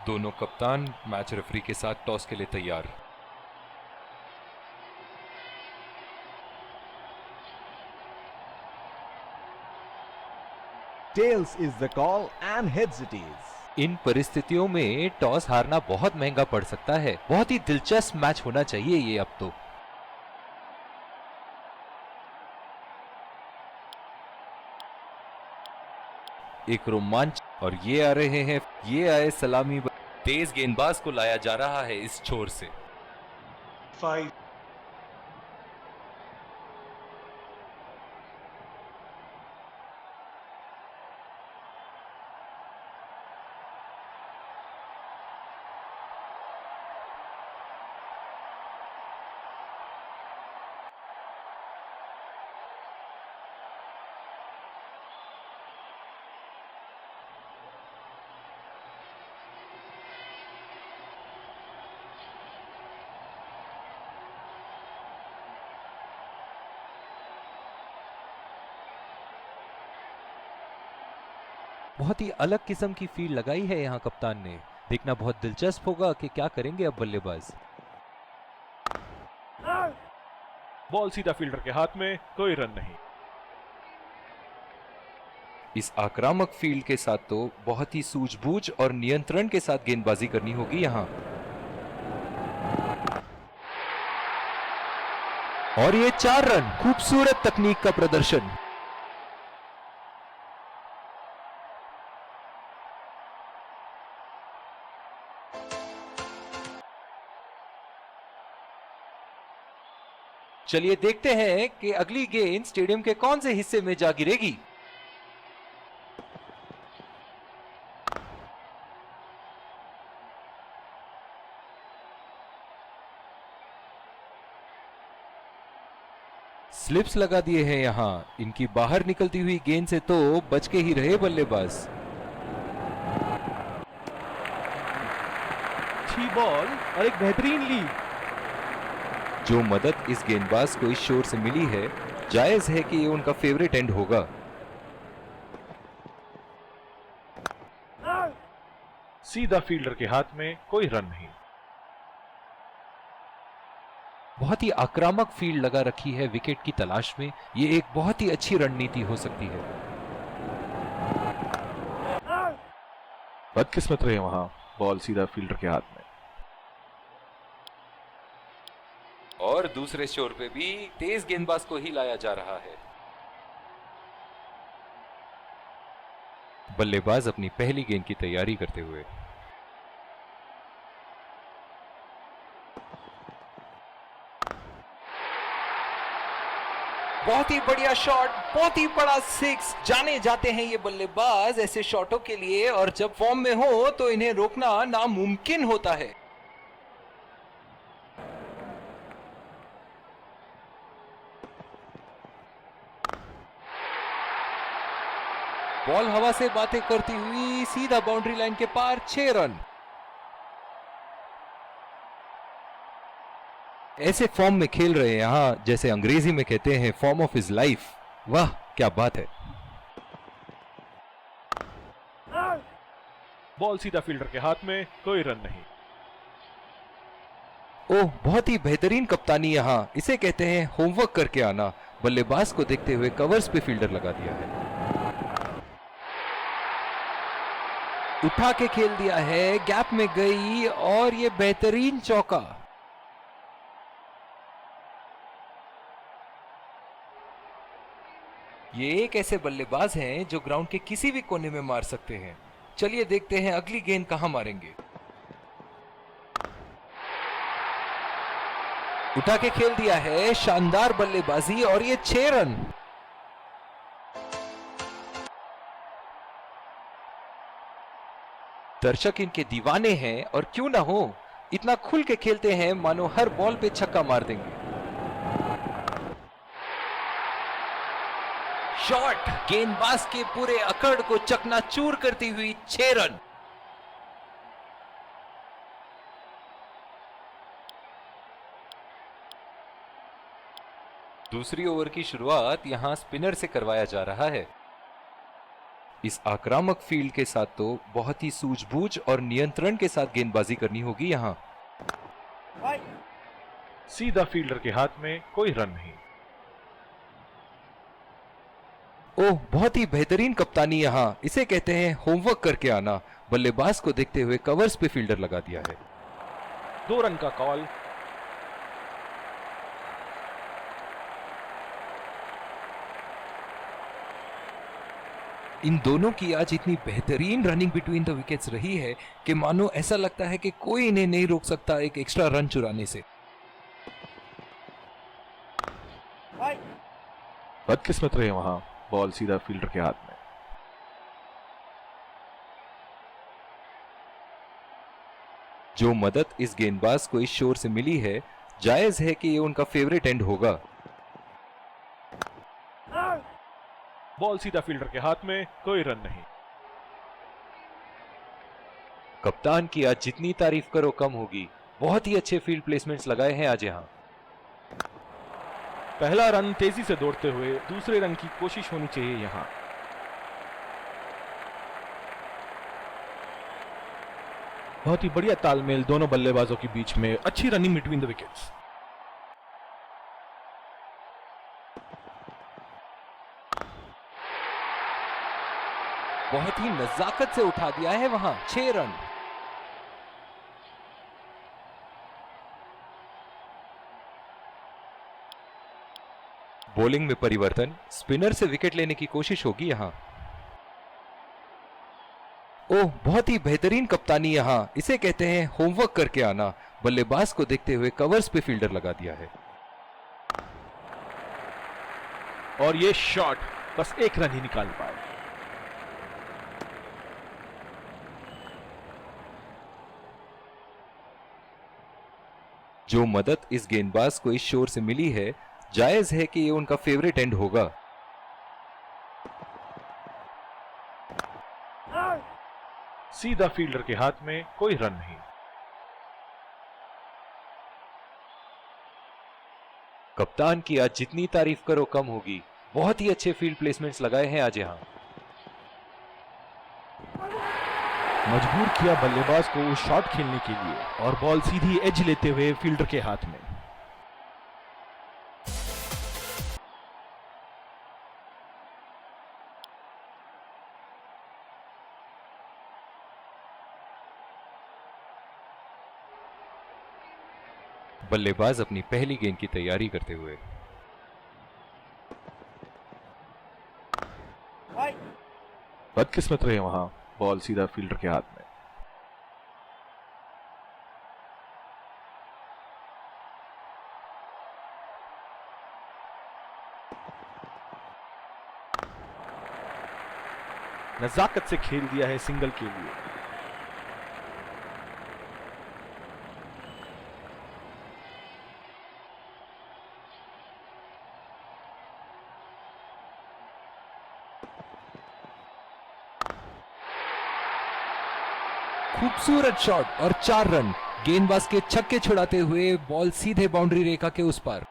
दोनों कप्तान match referee के साथ टॉस के लिए तैयार। Tails is the call and heads it is. इन परिस्थितियों में टॉस हारना बहुत महंगा पड़ सकता है। बहुत ही दिलचस्प मैच होना चाहिए ये अब तो। एक रोमांच, और ये आ रहे हैं, ये आए सलामी। तेज गेंदबाज को लाया जा रहा है इस छोर से। 5 बहुत ही अलग किस्म की फील्ड लगाई है यहाँ कप्तान ने। देखना बहुत दिलचस्प होगा कि क्या करेंगे अब बल्लेबाज। बॉल सीधा फील्डर के हाथ में, कोई रन नहीं। इस आक्रामक फील्ड के साथ तो बहुत ही सूझबूझ और नियंत्रण के साथ गेंदबाजी करनी होगी यहाँ। और ये 4 रन, खूबसूरत तकनीक का प्रदर्शन। चलिए देखते हैं कि अगली गेंद स्टेडियम के कौन से हिस्से में जा गिरेगी। स्लिप्स लगा दिए हैं यहां। इनकी बाहर निकलती हुई गेंद से तो बच के ही रहे बल्लेबाज। अच्छी बॉल और एक बेहतरीन लीड। जो मदद इस गेंदबाज को इस शोर से मिली है, जायज है कि ये उनका फेवरेट एंड होगा। सीधा फील्डर के हाथ में, कोई रन नहीं। बहुत ही आक्रामक फील्ड लगा रखी है विकेट की तलाश में। ये एक बहुत ही अच्छी रणनीति हो सकती है। बदकिस्मत रहे वहां, बॉल सीधा फील्डर के हाथ में। और दूसरे छोर पे भी तेज गेंदबाज को ही लाया जा रहा है। बल्लेबाज अपनी पहली गेंद की तैयारी करते हुए। बहुत ही बढ़िया शॉट, बहुत ही बड़ा 6। जाने जाते हैं ये बल्लेबाज ऐसे शॉटों के लिए, और जब फॉर्म में हो तो इन्हें रोकना नामुमकिन होता है। बॉल हवा से बातें करती हुई सीधा बाउंड्री लाइन के पार, 6 रन। ऐसे फॉर्म में खेल रहे हैं यहां, जैसे अंग्रेजी में कहते हैं फॉर्म ऑफ हिज लाइफ। वाह क्या बात है। बॉल सीधा फील्डर के हाथ में, कोई रन नहीं। ओह, बहुत ही बेहतरीन कप्तानी यहां। इसे कहते हैं होमवर्क करके आना। बल्लेबाज को देखते हुए कवर्स पे फील्डर लगा दिया है। उठा के खेल दिया है, गैप में गई, और ये बेहतरीन चौका। ये एक ऐसे बल्लेबाज हैं जो ग्राउंड के किसी भी कोने में मार सकते हैं। चलिए देखते हैं अगली गेंद कहां मारेंगे। उठा के खेल दिया है, शानदार बल्लेबाजी, और ये 6 रन। दर्शक इनके दीवाने हैं, और क्यों ना हो, इतना खुल के खेलते हैं मानो हर बॉल पे छक्का मार देंगे। शॉट, गेंदबाज के पूरे अकड़ को चकनाचूर करती हुई 6 रन। दूसरी ओवर की शुरुआत यहां स्पिनर से करवाया जा रहा है। इस आक्रामक फील्ड के साथ तो बहुत ही सूझबूझ और नियंत्रण के साथ गेंदबाजी करनी होगी यहाँ। सीधा फील्डर के हाथ में, कोई रन नहीं। ओह, बहुत ही बेहतरीन कप्तानी यहाँ, इसे कहते हैं होमवर्क करके आना। बल्लेबाज को देखते हुए कवर्स पे फील्डर लगा दिया है। 2 रन का कॉल। इन दोनों की आज इतनी बेहतरीन रनिंग बिटवीन द विकेट्स रही है कि मानो ऐसा लगता है कि कोई इन्हें नहीं रोक सकता एक एक्स्ट्रा रन चुराने से। बदकिस्मत रहे वहां, बॉल सीधा फील्डर के हाथ में। जो मदद इस गेंदबाज को इस शोर से मिली है, जायज है कि ये उनका फेवरेट एंड होगा। बॉल सीधा फील्डर के हाथ में, कोई रन नहीं। कप्तान की आज जितनी तारीफ करो कम होगी। बहुत ही अच्छे फील्ड प्लेसमेंट्स लगाए हैं आज यहाँ। पहला रन तेजी से दौड़ते हुए दूसरे रन की कोशिश होनी चाहिए यहां। बहुत ही बढ़िया तालमेल दोनों बल्लेबाजों के बीच में, अच्छी रनिंग बिटवीन द विकेट्स। बहुत ही नजाकत से उठा दिया है वहां। 6 रन। बॉलिंग में परिवर्तन, स्पिनर से विकेट लेने की कोशिश होगी यहां। ओह, बहुत ही बेहतरीन कप्तानी यहां, इसे कहते हैं होमवर्क करके आना। बल्लेबाज को देखते हुए कवर्स पे फील्डर लगा दिया है। और ये शॉट बस 1 रन ही निकाल पाए। जो मदद इस गेंदबाज को इस शोर से मिली है, जायज है कि ये उनका फेवरेट एंड होगा। सीधा फील्डर के हाथ में, कोई रन नहीं। कप्तान की आज जितनी तारीफ करो कम होगी। बहुत ही अच्छे फील्ड प्लेसमेंट्स लगाए हैं आज यहाँ। मजबूर किया बल्लेबाज को शॉट खेलने के लिए और बॉल सीधी एज लेते हुए फील्डर के हाथ में। बल्लेबाज अपनी पहली गेंद की तैयारी करते हुए। बदकिस्मत रहे वहां, बॉल सीधा फील्डर के हाथ में। नजाकत से खेल दिया है सिंगल के लिए। खूबसूरत शॉट और 4 रन। गेंदबाज के छक्के छुड़ाते हुए बॉल सीधे बाउंड्री रेखा के उस पार।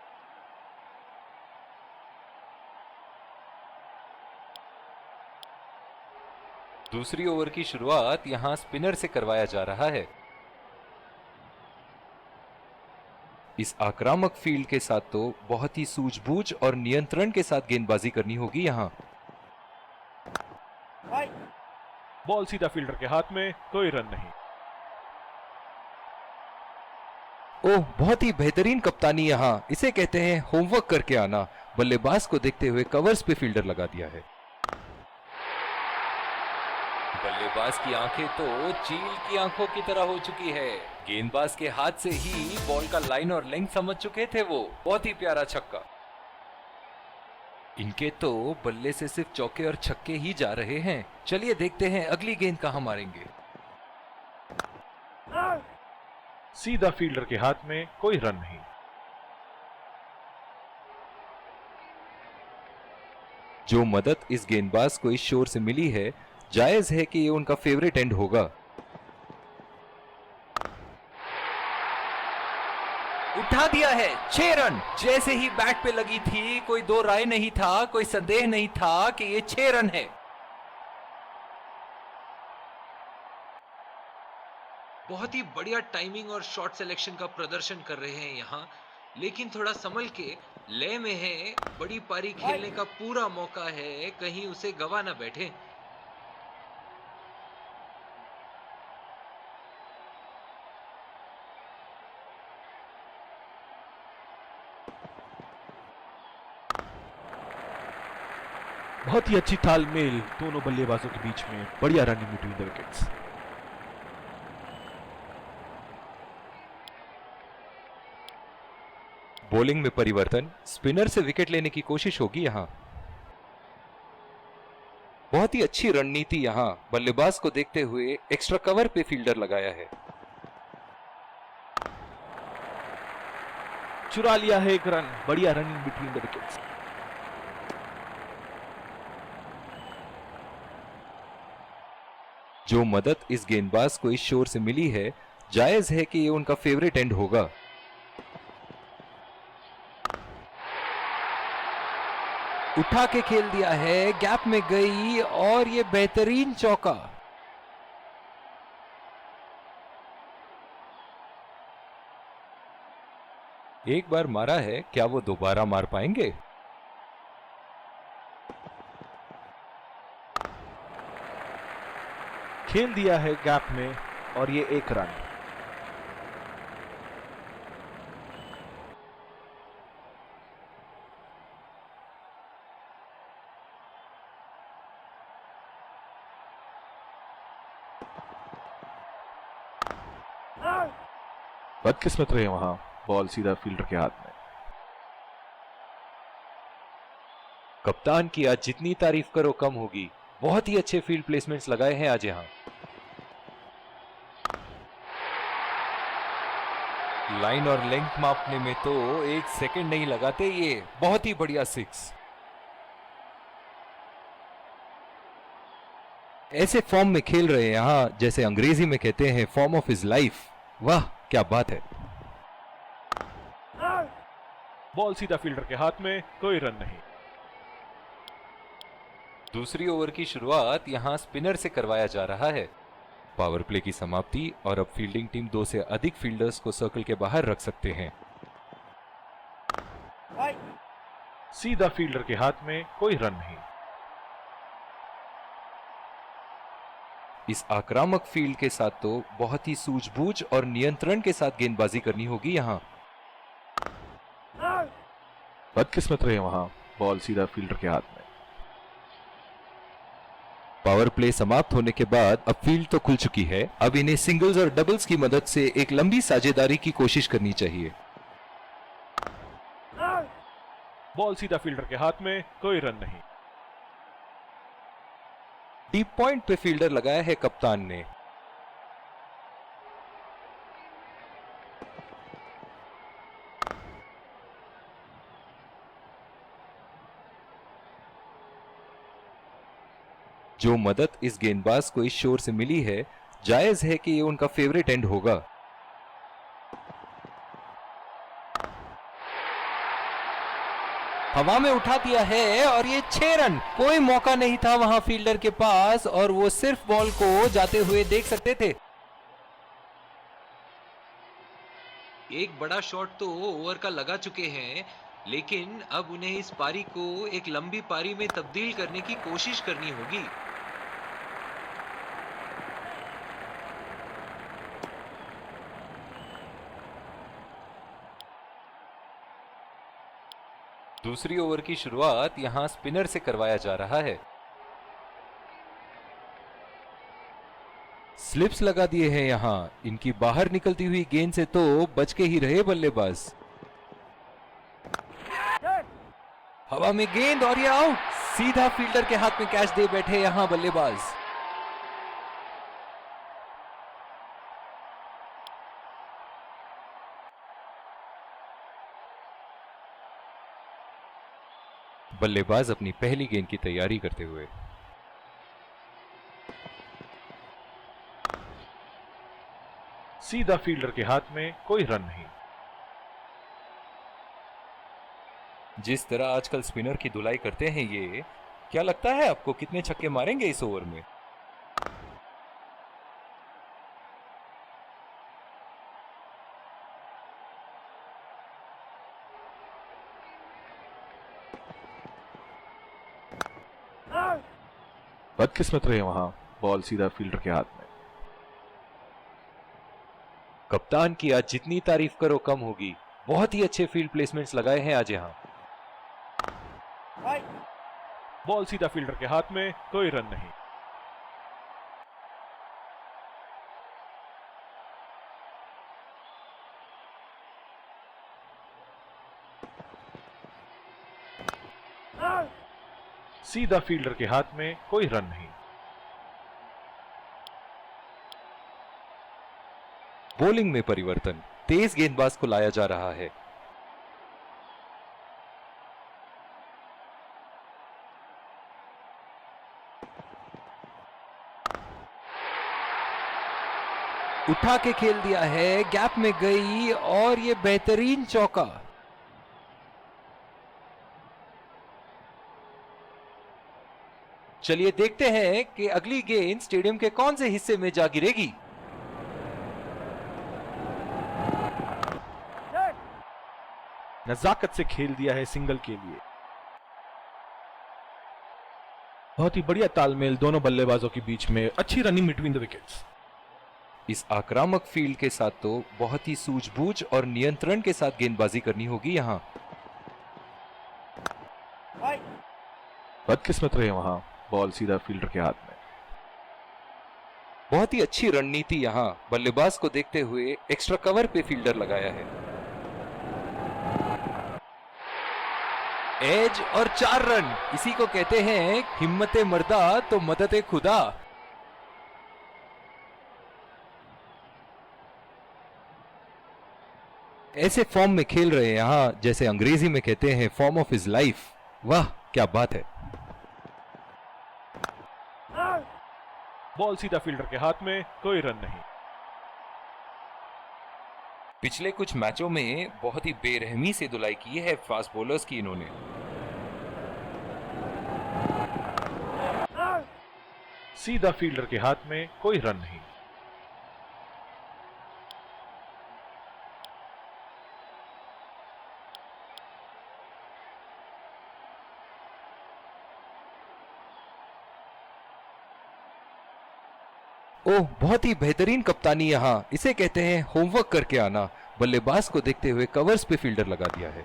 दूसरी ओवर की शुरुआत यहां स्पिनर से करवाया जा रहा है। इस आक्रामक फील्ड के साथ तो बहुत ही सूझबूझ और नियंत्रण के साथ गेंदबाजी करनी होगी यहां। बॉल सीधा फील्डर के हाथ में, कोई रन नहीं। ओह, बहुत ही बेहतरीन कप्तानी यहां, इसे कहते हैं होमवर्क करके आना। बल्लेबाज को देखते हुए कवर्स पे फील्डर लगा दिया है। बल्लेबाज की आंखें तो चील की आंखों की तरह हो चुकी है। गेंदबाज के हाथ से ही बॉल का लाइन और लेंथ समझ चुके थे वो। बहुत ही प्यारा छक्का। इनके तो बल्ले से सिर्फ चौके और छक्के ही जा रहे हैं। चलिए देखते हैं अगली गेंद कहां मारेंगे। सीधा फील्डर के हाथ में, कोई रन नहीं। जो मदद इस गेंदबाज को इस शोर से मिली है, जायज है कि ये उनका फेवरेट एंड होगा। उठा दिया है। 6 रन। जैसे ही बैट पे लगी थी, कोई दो राय नहीं था, कोई संदेह नहीं था कि ये 6 रन है। बहुत ही बढ़िया टाइमिंग और शॉट सिलेक्शन का प्रदर्शन कर रहे हैं यहाँ, लेकिन थोड़ा संभल के, लय में है, बड़ी पारी खेलने का पूरा मौका है, कहीं उसे गवा ना बैठे। बहुत ही अच्छी तालमेल दोनों बल्लेबाजों के बीच में, बढ़िया running between the wickets. Bowling में परिवर्तन, स्पिनर से विकेट लेने की कोशिश होगी यहां। बहुत ही अच्छी रणनीति यहां, बल्लेबाज को देखते हुए एक्स्ट्रा कवर पे फील्डर लगाया है। चुरा लिया है एक रन, बढ़िया रनिंग बिटवीन द विकेट्स। जो मदद इस गेंदबाज को इस शोर से मिली है, जायज है कि ये उनका फेवरेट एंड होगा। उठा के खेल दिया है, गैप में गई और ये बेहतरीन चौका। एक बार मारा है, क्या वो दोबारा मार पाएंगे? खेल दिया है गैप में और ये एक रन। बदकिस्मत रहे वहां, बॉल सीधा फील्डर के हाथ में। कप्तान की आज जितनी तारीफ करो कम होगी, बहुत ही अच्छे फील्ड प्लेसमेंट्स लगाए हैं आज यहां। लाइन और लेंथ मापने में तो एक सेकंड नहीं लगाते ये, बहुत ही बढ़िया सिक्स। ऐसे फॉर्म में खेल रहे हैं यहां, जैसे अंग्रेजी में कहते हैं फॉर्म ऑफ हिज लाइफ। वाह क्या बात है। बॉल सीधा फील्डर के हाथ में, कोई रन नहीं। दूसरी ओवर की शुरुआत यहां स्पिनर से करवाया जा रहा है। पावर प्ले की समाप्ति और अब फील्डिंग टीम 2 से अधिक फील्डर्स को सर्कल के बाहर रख सकते हैं। सीधा फील्डर के हाथ में, कोई रन नहीं। इस आक्रामक फील्ड के साथ तो बहुत ही सूझबूझ और नियंत्रण के साथ गेंदबाजी करनी होगी यहां। बदकिस्मत रहे वहां, बॉल सीधा फील्डर के हाथ में। पावर प्ले समाप्त होने के बाद अब फील्ड तो खुल चुकी है, अब इन्हें सिंगल्स और डबल्स की मदद से एक लंबी साझेदारी की कोशिश करनी चाहिए। बॉल सीधा फील्डर के हाथ में, कोई रन नहीं। डीप पॉइंट पे फील्डर लगाया है कप्तान ने। जो मदद इस गेंदबाज को इस शोर से मिली है, जायज है कि ये उनका फेवरेट एंड होगा। हवा में उठा दिया है और ये 6 रन। कोई मौका नहीं था वहां फील्डर के पास और वो सिर्फ बॉल को जाते हुए देख सकते थे। एक बड़ा शॉट तो ओवर का लगा चुके हैं, लेकिन अब उन्हें इस पारी को एक लंबी पारी में तब्दील करने की कोशिश करनी होगी। दूसरी ओवर की शुरुआत यहां स्पिनर से करवाया जा रहा है। स्लिप्स लगा दिए हैं यहां, इनकी बाहर निकलती हुई गेंद से तो बच के ही रहे बल्लेबाज। हवा में गेंद और ये आउट। सीधा फील्डर के हाथ में कैच दे बैठे यहां बल्लेबाज। बल्लेबाज अपनी पहली गेंद की तैयारी करते हुए। सीधा फील्डर के हाथ में, कोई रन नहीं। जिस तरह आजकल स्पिनर की धुलाई करते हैं ये, क्या लगता है आपको कितने छक्के मारेंगे इस ओवर में? बदकिस्मत रहे वहां, बॉल सीधा फील्डर के हाथ में। कप्तान की आज जितनी तारीफ करो कम होगी, बहुत ही अच्छे फील्ड प्लेसमेंट्स लगाए हैं आज यहाँ। बॉल सीधा फील्डर के हाथ में, कोई रन नहीं। सीधा फील्डर के हाथ में, कोई रन नहीं। बॉलिंग में परिवर्तन, तेज गेंदबाज को लाया जा रहा है। उठा के खेल दिया है, गैप में गई और ये बेहतरीन चौका। चलिए देखते हैं कि अगली गेंद स्टेडियम के कौन से हिस्से में जा गिरेगी। नजाकत से खेल दिया है सिंगल के लिए। बहुत ही बढ़िया तालमेल दोनों बल्लेबाजों के बीच में, अच्छी रनिंग बिटवीन द विकेट्स। इस आक्रामक फील्ड के साथ तो बहुत ही सूझबूझ और नियंत्रण के साथ गेंदबाजी करनी होगी यहां। बदकिस्मत रहे वहां, बॉल सीधा फील्डर के हाथ में। बहुत ही अच्छी रणनीति यहां, बल्लेबाज को देखते हुए एक्स्ट्रा कवर पे फील्डर लगाया है। एज और 4 रन, इसी को कहते हैं हिम्मते मर्दा तो मदद खुदा। ऐसे फॉर्म में खेल रहे हैं यहां, जैसे अंग्रेजी में कहते हैं फॉर्म ऑफ हिज लाइफ। वाह क्या बात है। बॉल सीधा फील्डर के हाथ में, कोई रन नहीं। पिछले कुछ मैचों में बहुत ही बेरहमी से धुलाई की है फास्ट बॉलर्स की इन्होंने। सीधा फील्डर के हाथ में, कोई रन नहीं। ओह बहुत ही बेहतरीन कप्तानी यहां, इसे कहते हैं होमवर्क करके आना। बल्लेबाज को देखते हुए कवर्स पे फील्डर लगा दिया है।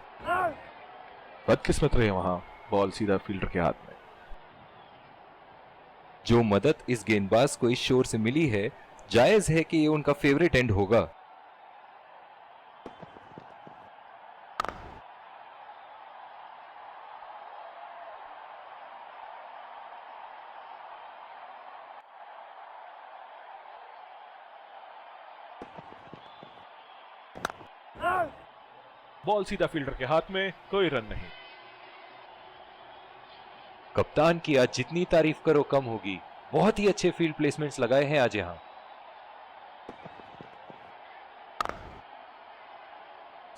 बदकिस्मत रहे वहां, बॉल सीधा फील्डर के हाथ में। जो मदद इस गेंदबाज को इस शोर से मिली है, जायज है कि ये उनका फेवरेट एंड होगा। बॉल सीधा फील्डर के हाथ में, कोई रन नहीं। कप्तान की आज जितनी तारीफ करो कम होगी, बहुत ही अच्छे फील्ड प्लेसमेंट्स लगाए हैं आज यहां।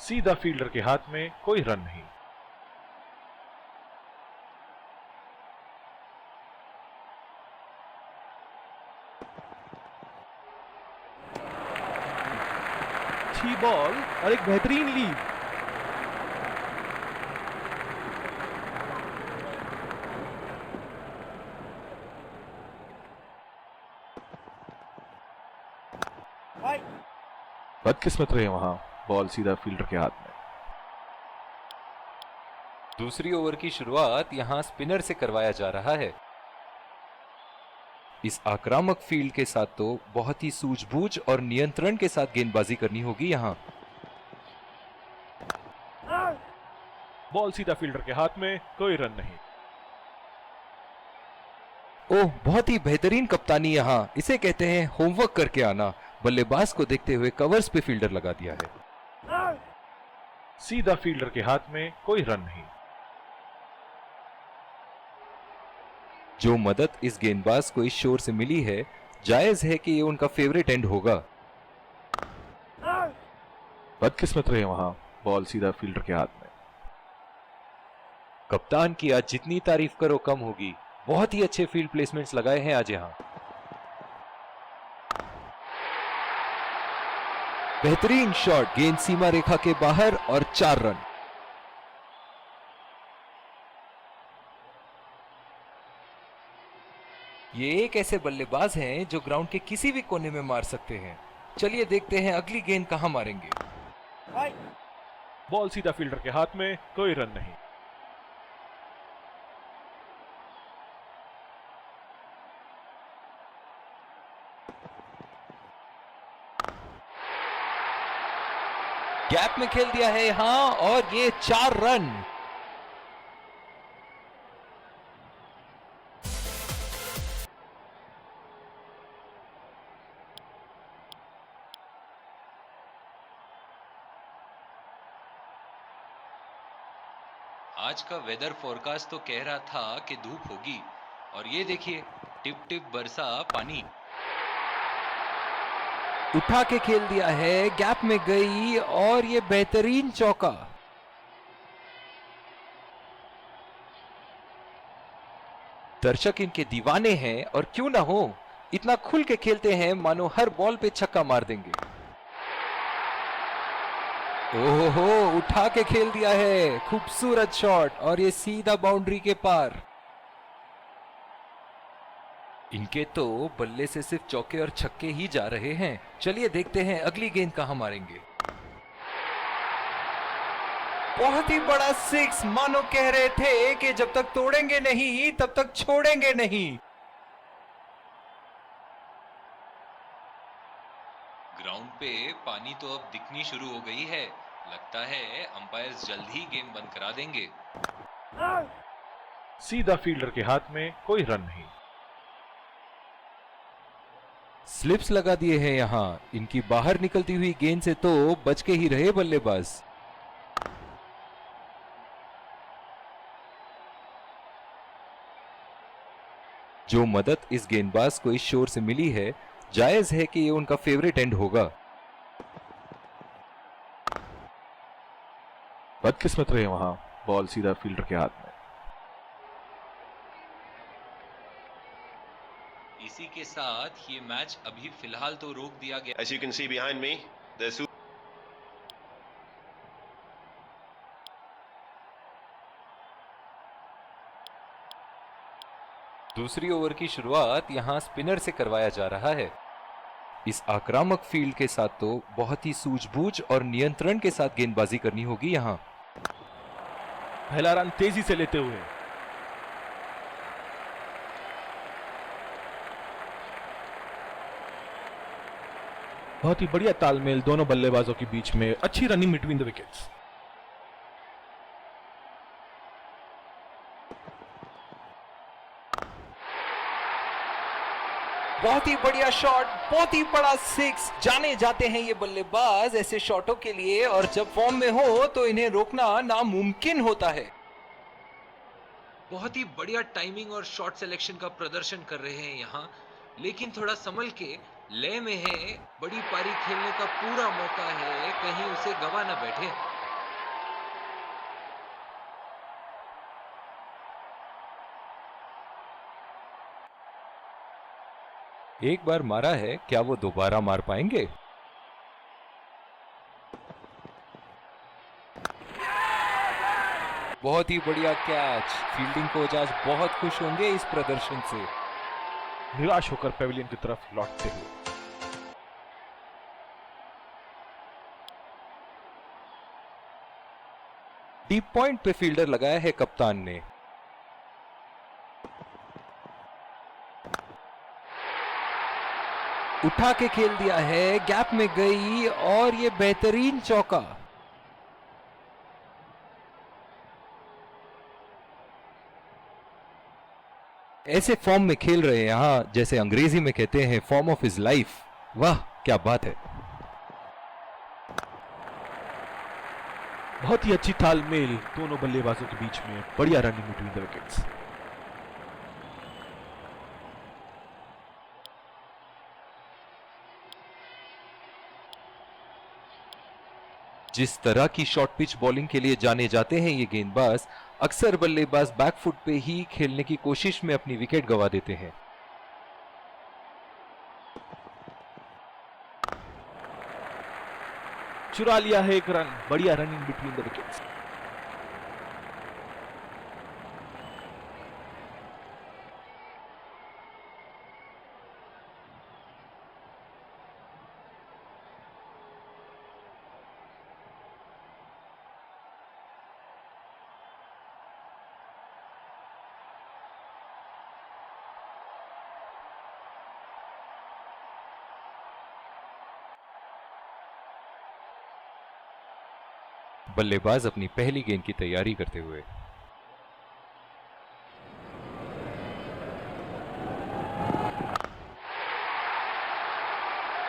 सीधा फील्डर के हाथ में, कोई रन नहीं। अच्छी बॉल और एक बेहतरीन लीड। बदकिस्मत रहे वहां, बॉल सीधा फील्डर के हाथ में। दूसरी ओवर की शुरुआत यहां स्पिनर से करवाया जा रहा है। इस आक्रामक फील्ड के साथ तो बहुत ही सूझबूझ और नियंत्रण के साथ गेंदबाजी करनी होगी यहां। बॉल सीधा फील्डर के हाथ में, कोई रन नहीं। ओह बहुत ही बेहतरीन कप्तानी यहां, इसे कहते हैं होमवर्क करके आना। बल्लेबाज को देखते हुए कवर्स पे फील्डर लगा दिया है। सीधा फील्डर के हाथ में, कोई रन नहीं। जो मदद इस गेंदबाज को इस शोर से मिली है, जायज है कि ये उनका फेवरेट एंड होगा। बदकिस्मत रहे वहां, बॉल सीधा फील्डर के हाथ में। कप्तान की आज जितनी तारीफ करो कम होगी, बहुत ही अच्छे फील्ड प्लेसमेंट्स लगाए हैं आज यहां। बेहतरीन शॉट, गेंद सीमा रेखा के बाहर और 4 रन। ये एक ऐसे बल्लेबाज हैं जो ग्राउंड के किसी भी कोने में मार सकते हैं। चलिए देखते हैं अगली गेंद कहां मारेंगे। बॉल सीधा फील्डर के हाथ में, कोई रन नहीं। गैप में खेल दिया है यहां और ये 4 रन। आज का वेदर फोरकास्ट तो कह रहा था कि धूप होगी और ये देखिए टिप टिप बरसा पानी। उठा के खेल दिया है, गैप में गई और ये बेहतरीन चौका। दर्शक इनके दीवाने हैं और क्यों ना हो, इतना खुल के खेलते हैं मानो हर बॉल पे छक्का मार देंगे। ओहो, उठा के खेल दिया है, खूबसूरत शॉट और ये सीधा बाउंड्री के पार। इनके तो बल्ले से सिर्फ चौके और छक्के ही जा रहे हैं। चलिए देखते हैं अगली गेंद कहां मारेंगे। बहुत ही बड़ा 6, मानो कह रहे थे कि जब तक तोड़ेंगे नहीं तब तक छोड़ेंगे नहीं। ग्राउंड पे पानी तो अब दिखनी शुरू हो गई है। लगता है अंपायर्स जल्द ही गेम बंद करा देंगे। सीधा फील्डर के हाथ में, कोई रन नहीं। स्लिप्स लगा दिए हैं यहां। इनकी बाहर निकलती हुई गेंद से तो बच के ही रहे बल्लेबाज। जो मदद इस गेंदबाज को इस शोर से मिली है, जायज है कि ये उनका फेवरेट एंड होगा। बदकिस्मत रहे वहां, बॉल सीधा फील्डर के हाथ में। इसी के साथ ये मैच अभी फिलहाल तो रोक दिया गया। As you can see behind me, there's दूसरी ओवर की शुरुआत यहां स्पिनर से करवाया जा रहा है। इस आक्रामक फील्ड के साथ तो बहुत ही सूझबूझ और नियंत्रण के साथ गेंदबाजी करनी होगी यहां। पहला रन तेजी से लेते हुए। बहुत ही बढ़िया तालमेल दोनों बल्लेबाजों के बीच में, अच्छी रनिंग बिटवीन द विकेट्स। बहुत ही बढ़िया शॉट, बहुत ही बड़ा 6। जाने जाते हैं ये बल्लेबाज ऐसे शॉटों के लिए और जब फॉर्म में हो तो इन्हें रोकना नामुमकिन होता है। बहुत ही बढ़िया टाइमिंग और शॉट सिलेक्शन का प्रदर्शन कर रहे हैं यहाँ, लेकिन थोड़ा संभल के लय में है। बड़ी पारी खेलने का पूरा मौका है, कहीं उसे गवा ना बैठे। एक बार मारा है, क्या वो दोबारा मार पाएंगे? बहुत ही बढ़िया कैच। फील्डिंग कोच आज बहुत खुश होंगे इस प्रदर्शन से। निराश होकर पेविलियन की तरफ लौटते हुए। डीप पॉइंट पे फील्डर लगाया है कप्तान ने। उठा के खेल दिया है, गैप में गई और ये बेहतरीन चौका। ऐसे फॉर्म में खेल रहे हैं यहां, जैसे अंग्रेजी में कहते हैं फॉर्म ऑफ हिज लाइफ। वाह क्या बात है। बहुत ही अच्छी तालमेल दोनों बल्लेबाजों के बीच में, बढ़िया रनिंग बिटवीन द विकेट्स। जिस तरह की शॉर्ट पिच बॉलिंग के लिए जाने जाते हैं ये गेंदबाज, अक्सर बल्लेबाज बैकफुट पे ही खेलने की कोशिश में अपनी विकेट गंवा देते हैं। चुरा लिया है एक रन, बढ़िया रनिंग बिटवीन द विकेट्स। बल्लेबाज अपनी पहली गेंद की तैयारी करते हुए।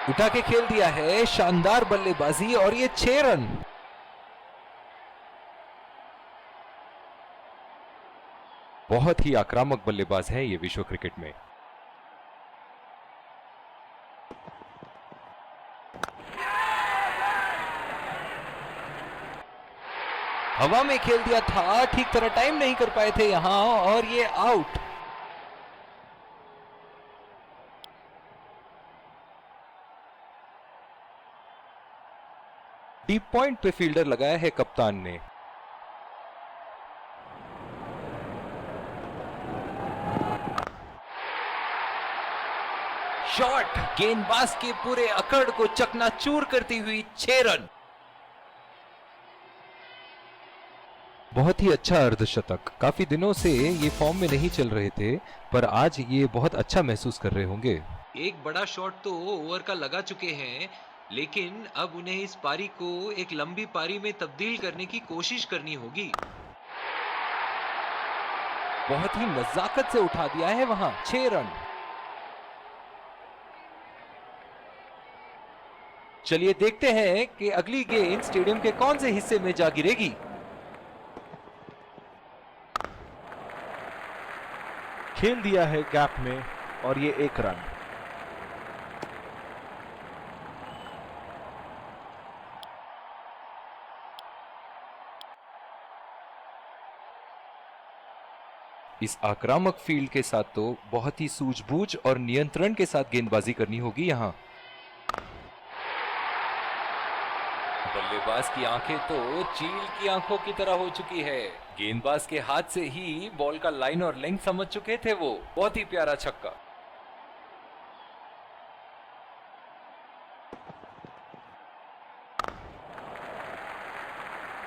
उठा के खेल दिया है, शानदार बल्लेबाजी और ये 6 रन। बहुत ही आक्रामक बल्लेबाज है ये विश्व क्रिकेट में। हवा में खेल दिया था, ठीक तरह टाइम नहीं कर पाए थे यहां और ये आउट। डीप पॉइंट पे फील्डर लगाया है कप्तान ने। शॉट, गेंदबाज के पूरे अकड़ को चकनाचूर करती हुई 6 रन। बहुत ही अच्छा अर्धशतक। काफी दिनों से ये फॉर्म में नहीं चल रहे थे, पर आज ये बहुत अच्छा महसूस कर रहे होंगे। एक बड़ा शॉट तो ओवर का लगा चुके हैं, लेकिन अब उन्हें इस पारी को एक लंबी पारी में तब्दील करने की कोशिश करनी होगी। बहुत ही नजाकत से उठा दिया है वहां, 6 रन। चलिए देखते हैं कि अगली गेंद स्टेडियम के कौन से हिस्से में जा गिरेगी। खेल दिया है गैप में और ये 1 रन। इस आक्रामक फील्ड के साथ तो बहुत ही सूझबूझ और नियंत्रण के साथ गेंदबाजी करनी होगी यहां। बल्लेबाज की आंखें तो चील की आंखों की तरह हो चुकी है। गेंदबाज के हाथ से ही बॉल का लाइन और लेंथ समझ चुके थे वो। बहुत ही प्यारा छक्का।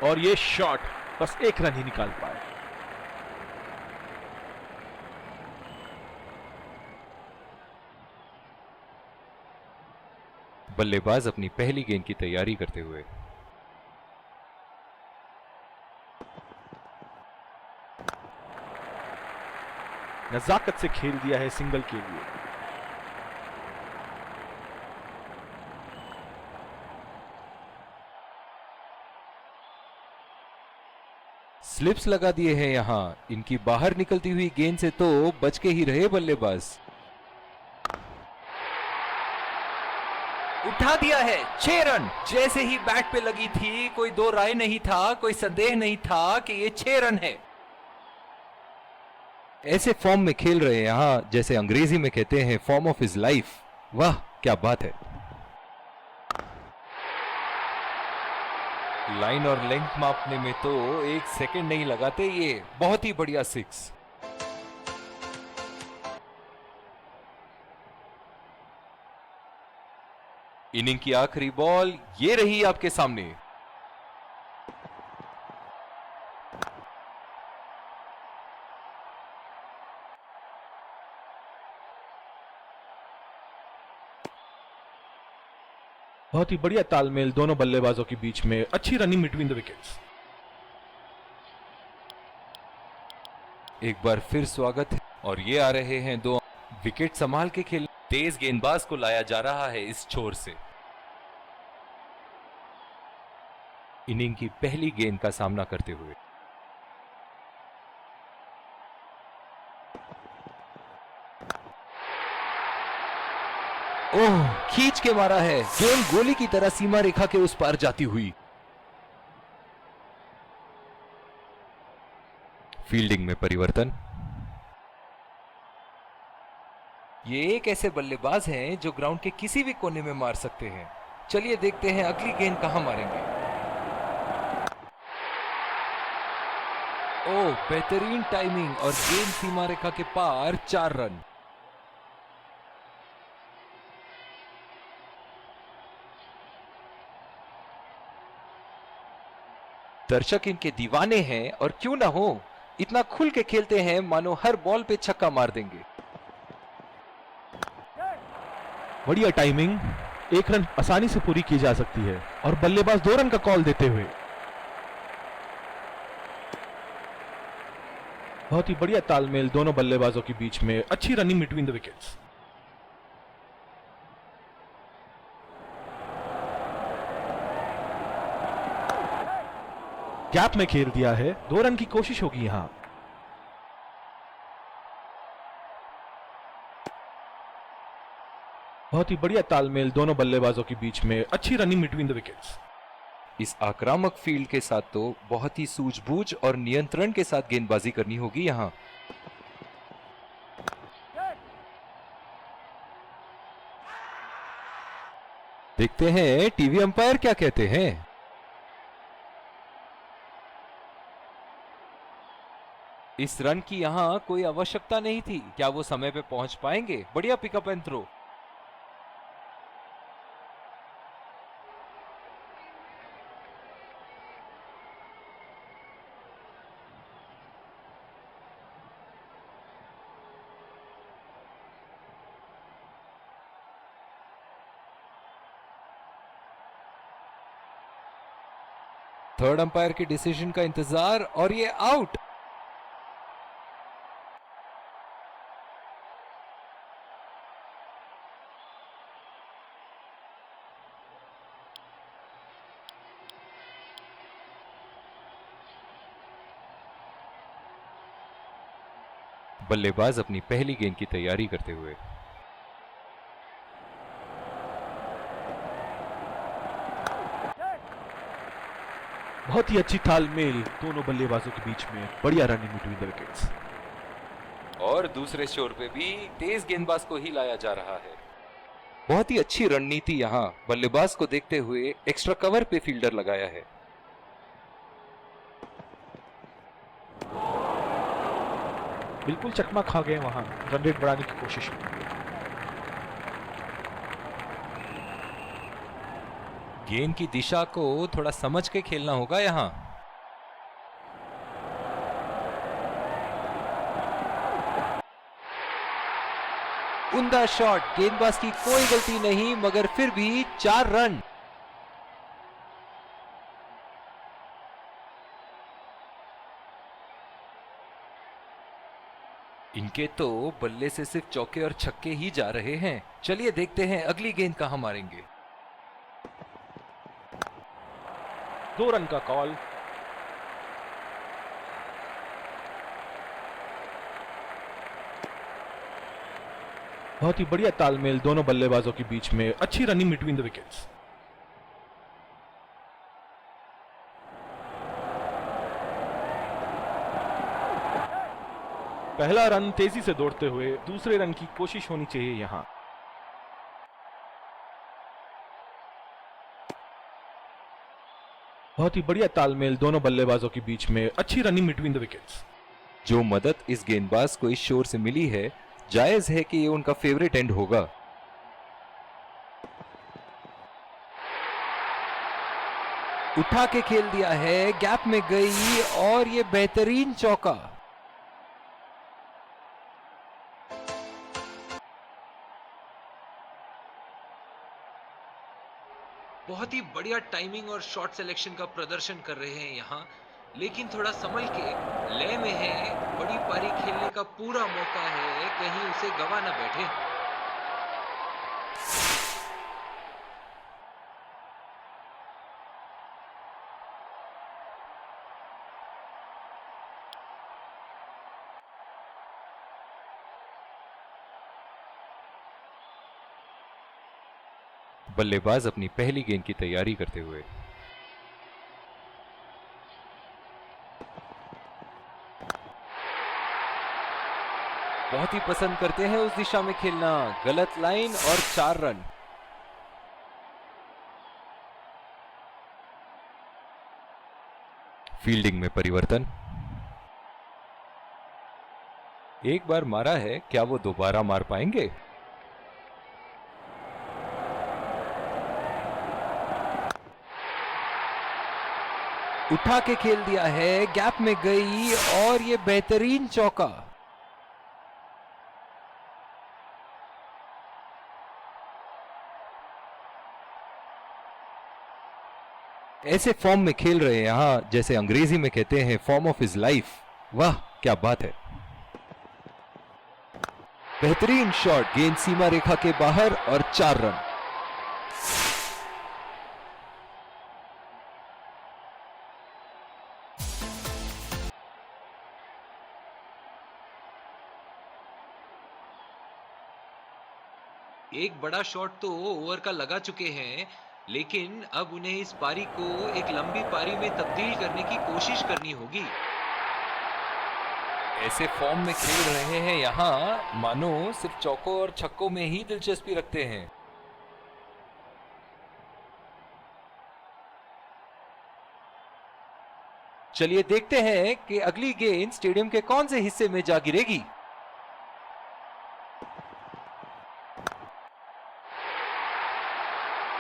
और ये शॉट बस 1 रन ही निकाल पाए। बल्लेबाज अपनी पहली गेंद की तैयारी करते हुए। नजाकत से खेल दिया है सिंगल के लिए। स्लिप्स लगा दिए हैं यहां। इनकी बाहर निकलती हुई गेंद से तो बच के ही रहे बल्लेबाज। उठा दिया है, 6 रन। जैसे ही बैट पे लगी थी, कोई दो राय नहीं था, कोई संदेह नहीं था कि ये 6 रन है। ऐसे फॉर्म में खेल रहे हैं यहां, जैसे अंग्रेजी में कहते हैं फॉर्म ऑफ हिज लाइफ। वाह क्या बात है। लाइन और लेंथ मापने में तो 1 सेकंड नहीं लगाते ये। बहुत ही बढ़िया 6। इनिंग की आखिरी बॉल ये रही आपके सामने। बहुत ही बढ़िया तालमेल दोनों बल्लेबाजों के बीच में। अच्छी रनिंग बिटवीन द विकेट्स। एक बार फिर स्वागत है। और ये आ रहे हैं 2 विकेट संभाल के खेल। तेज गेंदबाज को लाया जा रहा है इस छोर से। इनिंग की पहली गेंद का सामना करते हुए। ओह, खींच के मारा है। गेंद गोली की तरह सीमा रेखा के उस पार जाती हुई। फील्डिंग में परिवर्तन। ये एक ऐसे बल्लेबाज हैं जो ग्राउंड के किसी भी कोने में मार सकते हैं। चलिए देखते हैं अगली गेंद कहां मारेंगे। ओह, बेहतरीन टाइमिंग और गेंद सीमा रेखा के पार, 4 रन। दर्शक इनके दीवाने हैं और क्यों ना हो, इतना खुल के खेलते हैं मानो हर बॉल पे छक्का मार देंगे। बढ़िया टाइमिंग। 1 रन आसानी से पूरी की जा सकती है और बल्लेबाज 2 रन का कॉल देते हुए। बहुत ही बढ़िया तालमेल दोनों बल्लेबाजों के बीच में, अच्छी running between the wickets. Gap में खेल दिया है, 2 रन की कोशिश होगी यहां। बहुत ही बढ़िया तालमेल दोनों बल्लेबाजों के बीच में, अच्छी रनिंग बिटवीन द विकेट्स। इस आक्रामक फील्ड के साथ तो बहुत ही सूझबूझ और नियंत्रण के साथ गेंदबाजी करनी होगी यहां। देखते हैं टीवी अंपायर क्या कहते हैं। इस रन की यहां कोई आवश्यकता नहीं थी। क्या वो समय पे पहुंच पाएंगे? बढ़िया pickup and throw. Third umpire के डिसीजन का इंतजार और ये आउट। बल्लेबाज अपनी पहली गेंद की तैयारी करते हुए। बहुत ही अच्छी तालमेल दोनों बल्लेबाजों के बीच में, बढ़िया रनिंग बिटवीन द विकेट्स। और दूसरे छोर पे भी तेज गेंदबाज को ही लाया जा रहा है। बहुत ही अच्छी रणनीति यहां बल्लेबाज को देखते हुए एक्स्ट्रा कवर पे फील्डर लगाया है। बिल्कुल चकमा खा गए वहां, रन रेट बढ़ाने की कोशिश। गेंद की दिशा को थोड़ा समझ के खेलना होगा यहां। उम्दा शॉट, गेंदबाज की कोई गलती नहीं, मगर फिर भी 4 रन। इनके तो बल्ले से सिर्फ चौके और छक्के ही जा रहे हैं। चलिए देखते हैं अगली गेंद कहां मारेंगे। 2 रन का कॉल। बहुत ही बढ़िया तालमेल दोनों बल्लेबाजों के बीच में, अच्छी रनिंग बिटवीन द विकेट्स। पहला रन तेजी से दौड़ते हुए, दूसरे रन की कोशिश होनी चाहिए यहां। बहुत ही बढ़िया तालमेल दोनों बल्लेबाजों के बीच में, अच्छी रनिंग बिटवीन द विकेट्स। जो मदद इस गेंदबाज को इस शोर से मिली है, जायज है कि ये उनका फेवरेट एंड होगा। उठा के खेल दिया है, गैप में गई और ये बेहतरीन चौका। बहुत ही बढ़िया टाइमिंग और शॉट सिलेक्शन का प्रदर्शन कर रहे हैं यहाँ, लेकिन थोड़ा संभल के, लय में है, बड़ी पारी खेलने का पूरा मौका है, कहीं उसे गवा ना बैठे। बल्लेबाज अपनी पहली गेंद की तैयारी करते हुए। बहुत ही पसंद करते हैं उस दिशा में खेलना। गलत लाइन और 4 रन। फील्डिंग में परिवर्तन। एक बार मारा है, क्या वो दोबारा मार पाएंगे? उठा के खेल दिया है, गैप में गई और ये बेहतरीन चौका। ऐसे फॉर्म में खेल रहे हैं यहां, जैसे अंग्रेजी में कहते हैं फॉर्म ऑफ हिज लाइफ। वाह क्या बात है। बेहतरीन शॉट, गेंद सीमा रेखा के बाहर और 4 रन। एक बड़ा शॉट तो ओवर का लगा चुके हैं, लेकिन अब उन्हें इस पारी को एक लंबी पारी में तब्दील करने की कोशिश करनी होगी। ऐसे फॉर्म में खेल रहे हैं यहाँ मानो सिर्फ चौकों और छक्कों में ही दिलचस्पी रखते हैं। चलिए देखते हैं कि अगली गेंद स्टेडियम के कौन से हिस्से में जा गिरेगी।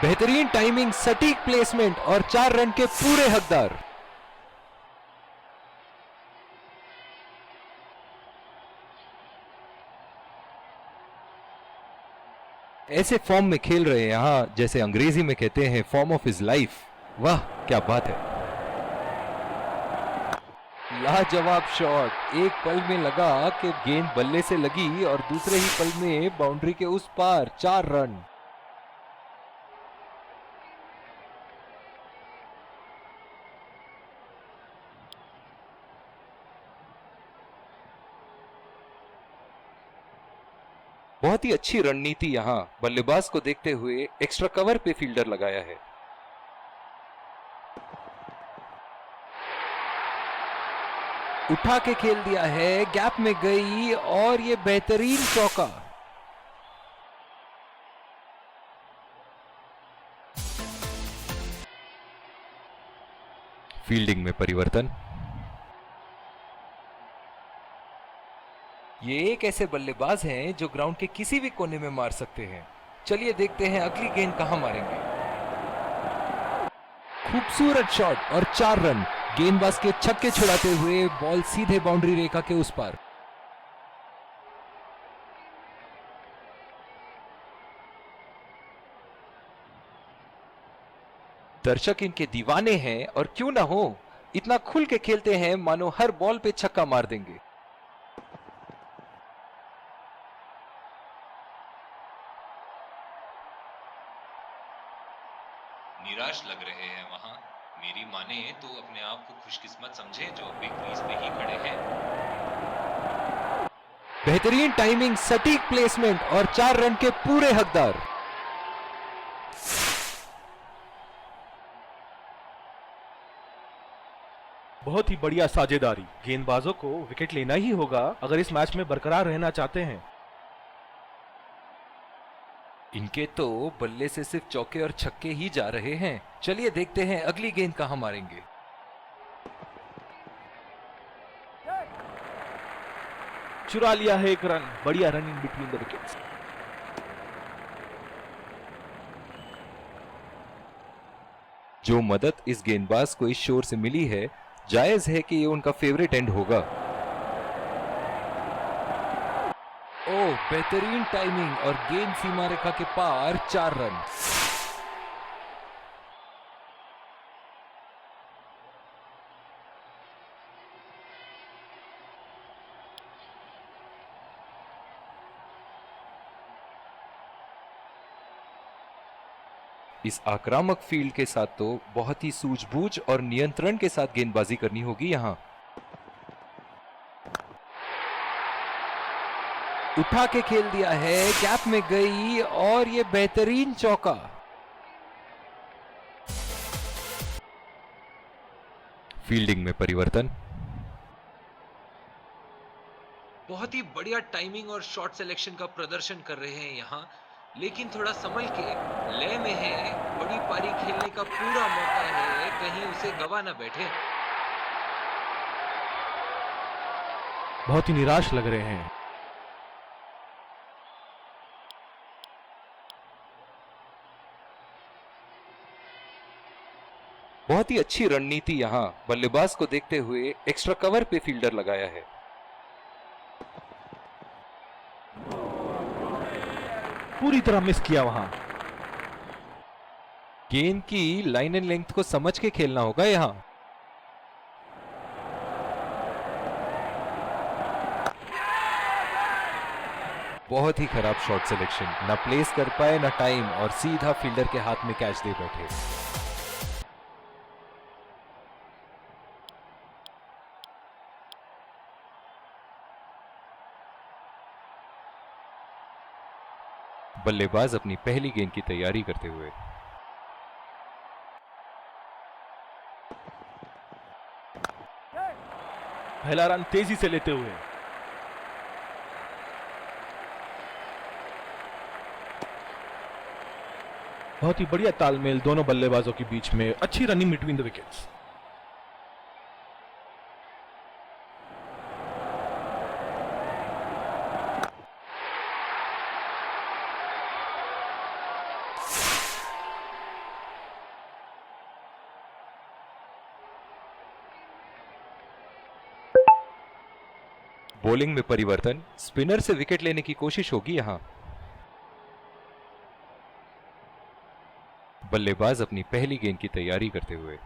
बेहतरीन टाइमिंग, सटीक प्लेसमेंट और 4 रन के पूरे हकदार। ऐसे फॉर्म में खेल रहे हैं यहां जैसे अंग्रेजी में कहते हैं फॉर्म ऑफ हिज लाइफ। वाह क्या बात है, लाजवाब शॉट। एक पल में लगा कि गेंद बल्ले से लगी और दूसरे ही पल में बाउंड्री के उस पार 4 रन। बहुत ही अच्छी रणनीति यहां बल्लेबाज को देखते हुए एक्स्ट्रा कवर पे फील्डर लगाया है। उठा के खेल दिया है, गैप में गई और ये बेहतरीन चौका। फील्डिंग में परिवर्तन। ये एक ऐसे बल्लेबाज हैं जो ग्राउंड के किसी भी कोने में मार सकते हैं। चलिए देखते हैं अगली गेंद कहां मारेंगे। खूबसूरत शॉट और 4 रन। गेंदबाज के छक्के छुड़ाते हुए बॉल सीधे बाउंड्री रेखा के उस पार। दर्शक इनके दीवाने हैं और क्यों ना हो, इतना खुल के खेलते हैं मानो हर बॉल पे छक्का मार देंगे। निराश लग रहे हैं वहां। मेरी माने तो अपने आप को खुशकिस्मत समझे जो अभी क्रीज पे ही खड़े हैं। बेहतरीन टाइमिंग, सटीक प्लेसमेंट और 4 रन के पूरे हकदार। बहुत ही बढ़िया साझेदारी। गेंदबाजों को विकेट लेना ही होगा अगर इस मैच में बरकरार रहना चाहते हैं। इनके तो बल्ले से सिर्फ चौके और छक्के ही जा रहे हैं। चलिए देखते हैं अगली गेंद कहां मारेंगे। चुरा लिया है एक रन। बढ़िया run in between the wickets. जो मदद इस गेंदबाज को इस शोर से मिली है, जायज है कि ये उनका फेवरेट एंड होगा। ओह, बेहतरीन टाइमिंग और गेंद सीमा रेखा के पार 4 रन। इस आक्रामक फील्ड के साथ तो बहुत ही सूझबूझ और नियंत्रण के साथ गेंदबाजी करनी होगी यहां। उठा के खेल दिया है, गैप में गई और ये बेहतरीन चौका। फील्डिंग में परिवर्तन। बहुत ही बढ़िया टाइमिंग और शॉट सिलेक्शन का प्रदर्शन कर रहे हैं यहाँ, लेकिन थोड़ा संभल के लय में है। बड़ी पारी खेलने का पूरा मौका है, कहीं उसे गवा ना बैठे। बहुत ही निराश लग रहे हैं। बहुत ही अच्छी रणनीति यहां बल्लेबाज को देखते हुए एक्स्ट्रा कवर पे फील्डर लगाया है। पूरी तरह मिस किया वहां। गेंद की लाइन एंड लेंथ को समझ के खेलना होगा यहां। बहुत ही खराब शॉट सिलेक्शन, ना प्लेस कर पाए ना टाइम, और सीधा फील्डर के हाथ में कैच दे बैठे। बल्लेबाज अपनी पहली गेंद की तैयारी करते हुए। पहला रन तेजी से लेते हुए। बहुत ही बढ़िया तालमेल दोनों बल्लेबाजों के बीच में, अच्छी running between the wickets. Bowling में परिवर्तन, स्पिनर से विकेट लेने की कोशिश होगी यहां। बल्लेबाज अपनी पहली गेंद की तैयारी करते हुए।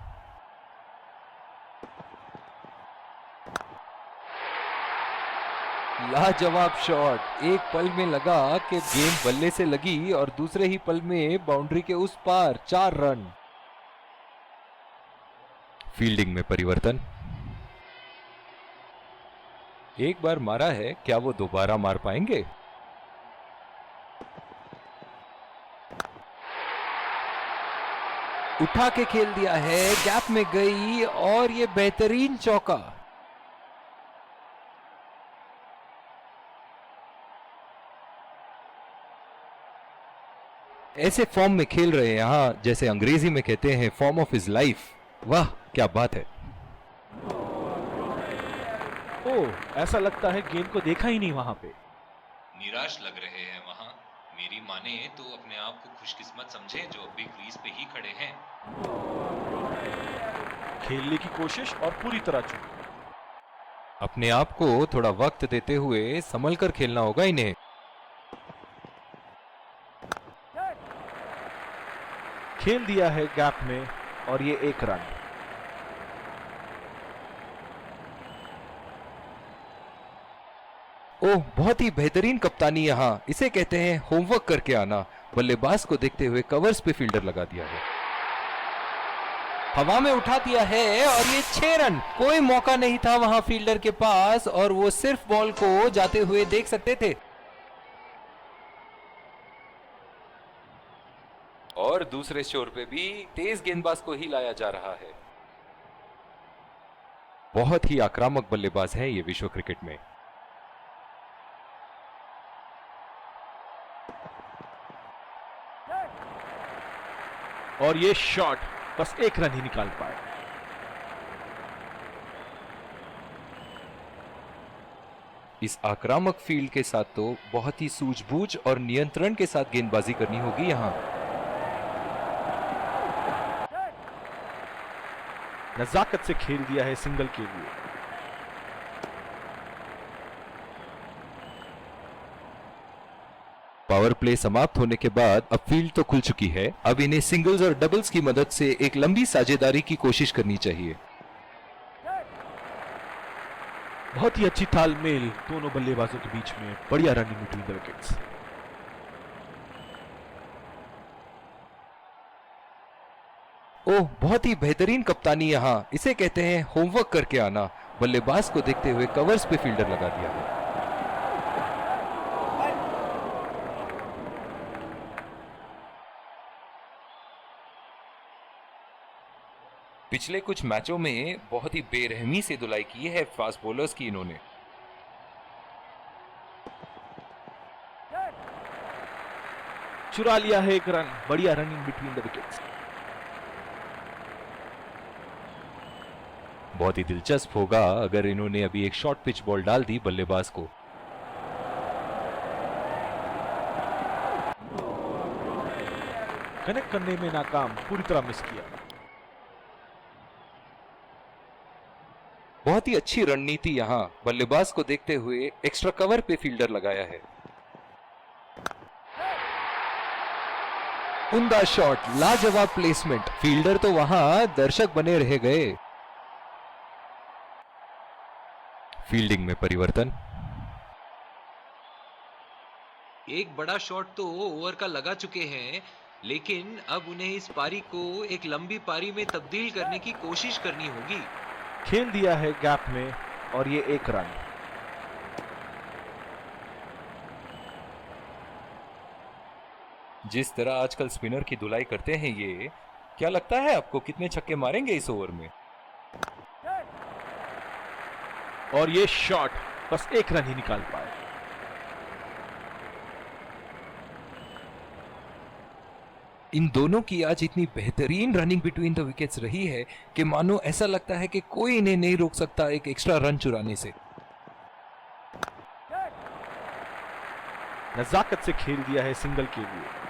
लाजवाब शॉट, एक पल में लगा कि गेंद बल्ले से लगी और दूसरे ही पल में बाउंड्री के उस पार 4 रन। फील्डिंग में परिवर्तन, एक बार मारा है, क्या वो दोबारा मार पाएंगे? उठा के खेल दिया है, गैप में गई और ये बेहतरीन चौका। ऐसे फॉर्म में खेल रहे हैं यहां, जैसे अंग्रेजी में कहते हैं फॉर्म ऑफ हिज लाइफ। वाह क्या बात है। ओह, ऐसा लगता है गेंद को देखा ही नहीं वहां पे। निराश लग रहे हैं वहां। मेरी माने तो अपने आप को खुशकिस्मत समझे जो अभी क्रीज पे ही खड़े हैं। खेलने की कोशिश और पूरी तरह चूक। अपने आप को थोड़ा वक्त देते हुए संभल कर खेलना होगा इन्हें। खेल दिया है गैप में और ये 1 रन। ओह, बहुत ही बेहतरीन कप्तानी यहां, इसे कहते हैं होमवर्क करके आना। बल्लेबाज को देखते हुए कवर्स पे फील्डर लगा दिया है, हवा में उठा दिया है और ये 6 रन। कोई मौका नहीं था वहां फील्डर के पास और वो सिर्फ बॉल को जाते हुए देख सकते थे। और दूसरे छोर पे भी तेज गेंदबाज को ही लाया जा रहा है। बहुत ही आक्रामक बल्लेबाज है ये विश्व क्रिकेट में। और ये शॉट बस 1 रन ही निकाल पाए। इस आक्रामक फील्ड के साथ तो बहुत ही सूझबूझ और नियंत्रण के साथ गेंदबाजी करनी होगी यहां। नजाकत से खेल दिया है सिंगल के लिए। पावर प्ले समाप्त होने के बाद अब फील्ड तो खुल चुकी है। अब इन्हें सिंगल्स और डबल्स की मदद से एक लंबी साझेदारी की कोशिश करनी चाहिए। बहुत ही अच्छी तालमेल दोनों बल्लेबाजों के बीच में, बढ़िया रनिंग बिटवीन द विकेट्स। ओह, बहुत ही बेहतरीन कप्तानी यहां, इसे कहते हैं होमवर्क करके आना। बल्लेबाज को देखते हुए कवर्स पे फील्डर लगा दिया है। पिछले कुछ मैचों में बहुत ही बेरहमी से धुलाई की है फास्ट बॉलर्स की इन्होंने। चुरा लिया है 1 रन, बढ़िया रनिंग बिटवीन द विकेट्स। बहुत ही दिलचस्प होगा अगर इन्होंने अभी एक शॉर्ट पिच बॉल डाल दी बल्लेबाज को। कनेक्ट करने में नाकाम, पूरी तरह मिस किया। बहुत ही अच्छी रणनीति यहां, बल्लेबाज को देखते हुए एक्स्ट्रा कवर पे फील्डर लगाया है। उम्दा शॉट, लाजवाब प्लेसमेंट, फील्डर तो वहां दर्शक बने रह गए। फील्डिंग में परिवर्तन, एक बड़ा शॉट तो ओवर का लगा चुके हैं, लेकिन अब उन्हें इस पारी को एक लंबी पारी में तब्दील करने की कोशिश करनी होगी। खेल दिया है गैप में और ये 1 रन। जिस तरह आजकल स्पिनर की धुलाई करते हैं ये, क्या लगता है आपको कितने छक्के मारेंगे इस ओवर में? और ये शॉट बस 1 रन ही निकाल पाए। इन दोनों की आज इतनी बेहतरीन रनिंग बिटवीन द विकेट्स रही है कि मानो ऐसा लगता है कि कोई इन्हें नहीं रोक सकता एक एक्स्ट्रा रन चुराने से। नजाकत से खेल दिया है सिंगल के लिए।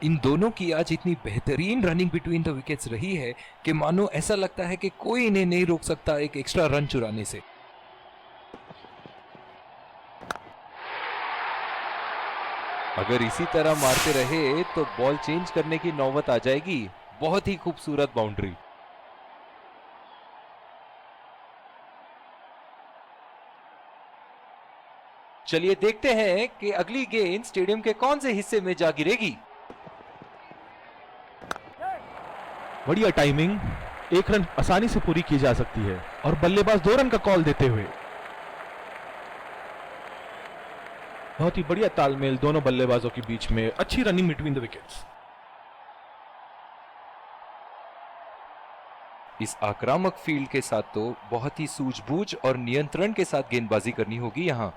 इन दोनों की आज इतनी बेहतरीन रनिंग बिटवीन द विकेट्स रही है कि मानो ऐसा लगता है कि कोई इन्हें नहीं रोक सकता एक एक्स्ट्रा रन चुराने से। अगर इसी तरह मारते रहे तो बॉल चेंज करने की नौबत आ जाएगी। बहुत ही खूबसूरत बाउंड्री। चलिए देखते हैं कि अगली गेंद स्टेडियम के कौन से हिस्से में जा गिरेगी। बढ़िया टाइमिंग, 1 रन आसानी से पूरी की जा सकती है और बल्लेबाज 2 रन का कॉल देते हुए। बहुत ही बढ़िया तालमेल दोनों बल्लेबाजों के बीच में, अच्छी रनिंग बिटवीन द विकेट्स। इस आक्रामक फील्ड के साथ तो बहुत ही सूझबूझ और नियंत्रण के साथ गेंदबाजी करनी होगी यहां।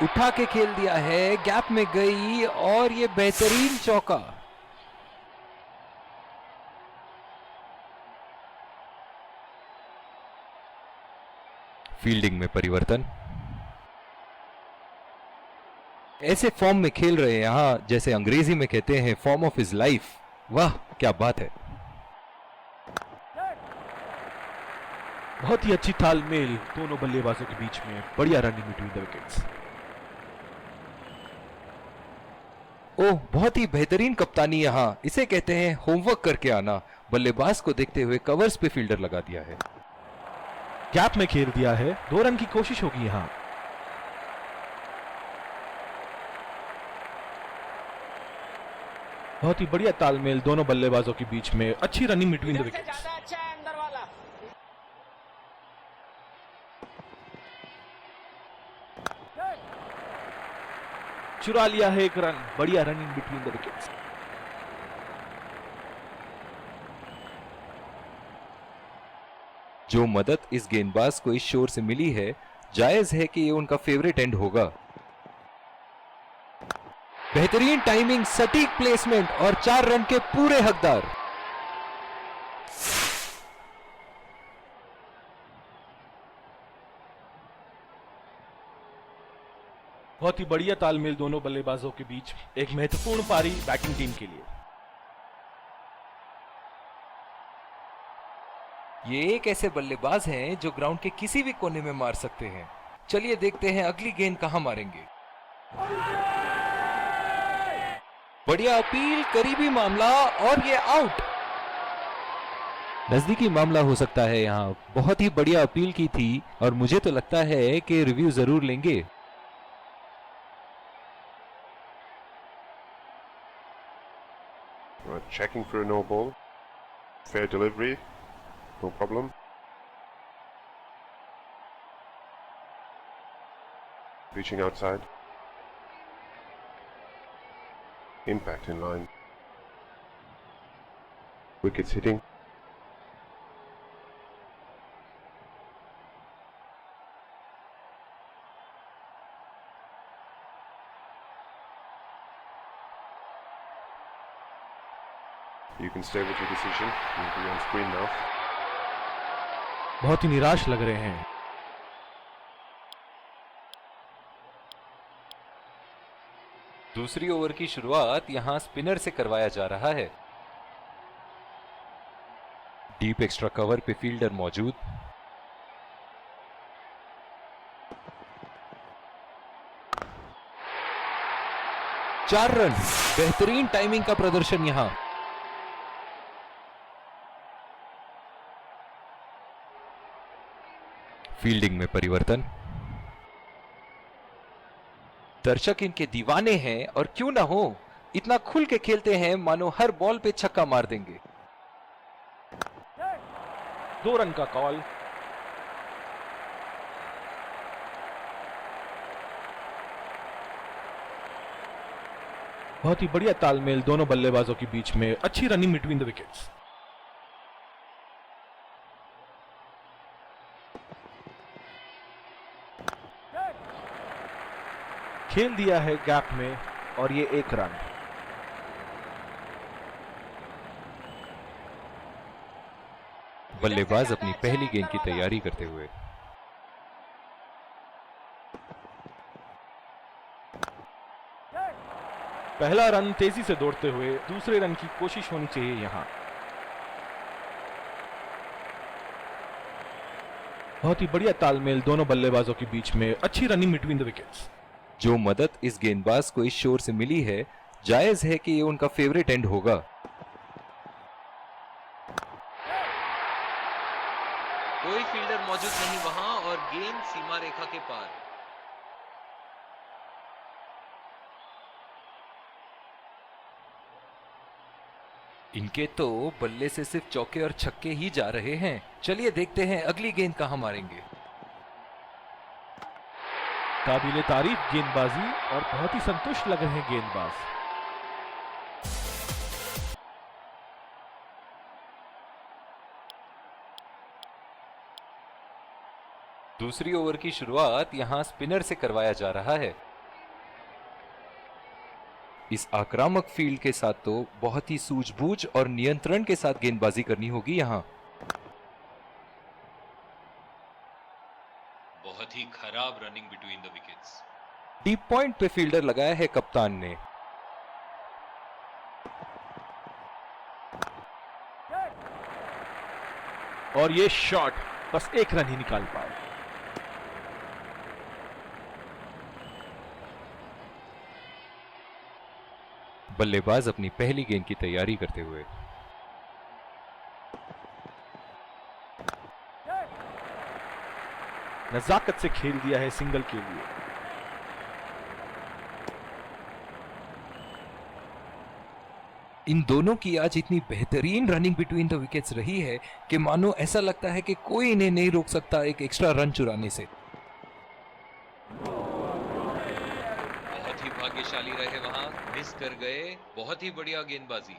उठा के खेल दिया है, गैप में गई और ये बेहतरीन चौका। फील्डिंग में परिवर्तन। ऐसे फॉर्म में खेल रहे हैं यहां, जैसे अंग्रेजी में कहते हैं फॉर्म ऑफ हिज लाइफ। वाह क्या बात है। बहुत ही अच्छी तालमेल दोनों बल्लेबाजों के बीच में, बढ़िया रनिंग बिटवीन द विकेट्स। ओह बहुत ही बेहतरीन कप्तानी यहां, इसे कहते हैं होमवर्क करके आना। बल्लेबाज को देखते हुए कवर्स पे फील्डर लगा दिया है। गैप में खेल दिया है, 2 रन की कोशिश होगी यहां। बहुत ही बढ़िया तालमेल दोनों बल्लेबाजों के बीच में, अच्छी रनिंग बिटवीन द विकेट्स। चुरा लिया है 1 रन, बढ़िया रनिंग बिटवीन द विकेट्स। जो मदद इस गेंदबाज को इस शोर से मिली है, जायज है कि ये उनका फेवरेट एंड होगा। बेहतरीन टाइमिंग, सटीक प्लेसमेंट और 4 रन के पूरे हकदार। बहुत ही बढ़िया तालमेल दोनों बल्लेबाजों के बीच, एक महत्वपूर्ण पारी बैटिंग टीम के लिए। ये एक ऐसे बल्लेबाज हैं जो ग्राउंड के किसी भी कोने में मार सकते हैं। चलिए देखते हैं अगली गेंद कहां मारेंगे। बढ़िया अपील, करीबी मामला और ये आउट। नजदीकी मामला हो सकता है यहां। बहुत ही बढ़िया अपील की थी और मुझे तो लगता है कि रिव्यू जरूर लेंगे। Checking for a no ball. Fair delivery. No problem. Reaching outside. Impact in line. Wickets hitting. You can stay with your decision. You'll be on screen now. बहुत ही निराश लग रहे हैं। दूसरी ओवर की शुरुआत यहां स्पिनर से करवाया जा रहा है। डीप एक्स्ट्रा कवर पे फील्डर मौजूद। चार रन, बेहतरीन टाइमिंग का प्रदर्शन यहां। फील्डिंग में परिवर्तन। दर्शक इनके दीवाने हैं और क्यों ना हो, इतना खुल के खेलते हैं मानो हर बॉल पे छक्का मार देंगे। 2 रन का कॉल। बहुत ही बढ़िया तालमेल दोनों बल्लेबाजों के बीच में, अच्छी रनिंग बिटवीन द विकेट्स। खेल दिया है गैप में और ये 1 रन। बल्लेबाज अपनी पहली गेंद की तैयारी करते हुए। पहला रन तेजी से दौड़ते हुए, दूसरे रन की कोशिश होनी चाहिए यहां। बहुत ही बढ़िया तालमेल दोनों बल्लेबाजों के बीच में, अच्छी रनिंग बिटवीन द विकेट्स। जो मदद इस गेंदबाज को इस शोर से मिली है, जायज है कि ये उनका फेवरेट एंड होगा। कोई फील्डर मौजूद नहीं वहां और गेंद सीमा रेखा के पार। इनके तो बल्ले से सिर्फ चौके और छक्के ही जा रहे हैं। चलिए देखते हैं अगली गेंद कहां मारेंगे। काबिले तारीफ गेंदबाजी और बहुत ही संतुष्ट लग रहे हैं गेंदबाज। दूसरी ओवर की शुरुआत यहां स्पिनर से करवाया जा रहा है। इस आक्रामक फील्ड के साथ तो बहुत ही सूझबूझ और नियंत्रण के साथ गेंदबाजी करनी होगी यहां। बहुत ही खराब running between the wickets. Deep point पे फील्डर लगाया है कप्तान ने। और ये शॉट बस 1 रन ही निकाल पाए। बल्लेबाज अपनी पहली गेंद की तैयारी करते हुए। नजाकत से खेल दिया है सिंगल के लिए। इन दोनों की आज इतनी बेहतरीन रनिंग बिटवीन द विकेट्स रही है कि मानो ऐसा लगता है कि कोई इन्हें नहीं रोक सकता एक एक्स्ट्रा रन चुराने से। बहुत ही भाग्यशाली रहे वहां, मिस कर गए। बहुत ही बढ़िया गेंदबाजी।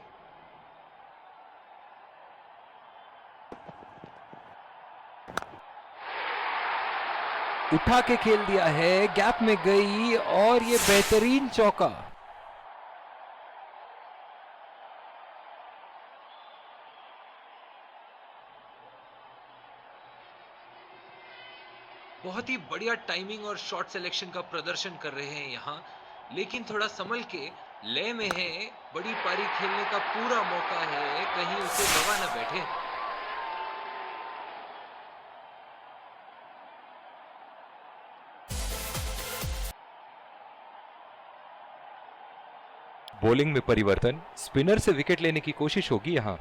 उठा के खेल दिया है, गैप में गई और ये बेहतरीन चौका। बहुत ही बढ़िया टाइमिंग और शॉट सिलेक्शन का प्रदर्शन कर रहे हैं यहां, लेकिन थोड़ा संभल के, लय में है। बड़ी पारी खेलने का पूरा मौका है, कहीं उसे गवा न बैठे। बॉलिंग में परिवर्तन, स्पिनर से विकेट लेने की कोशिश होगी यहां।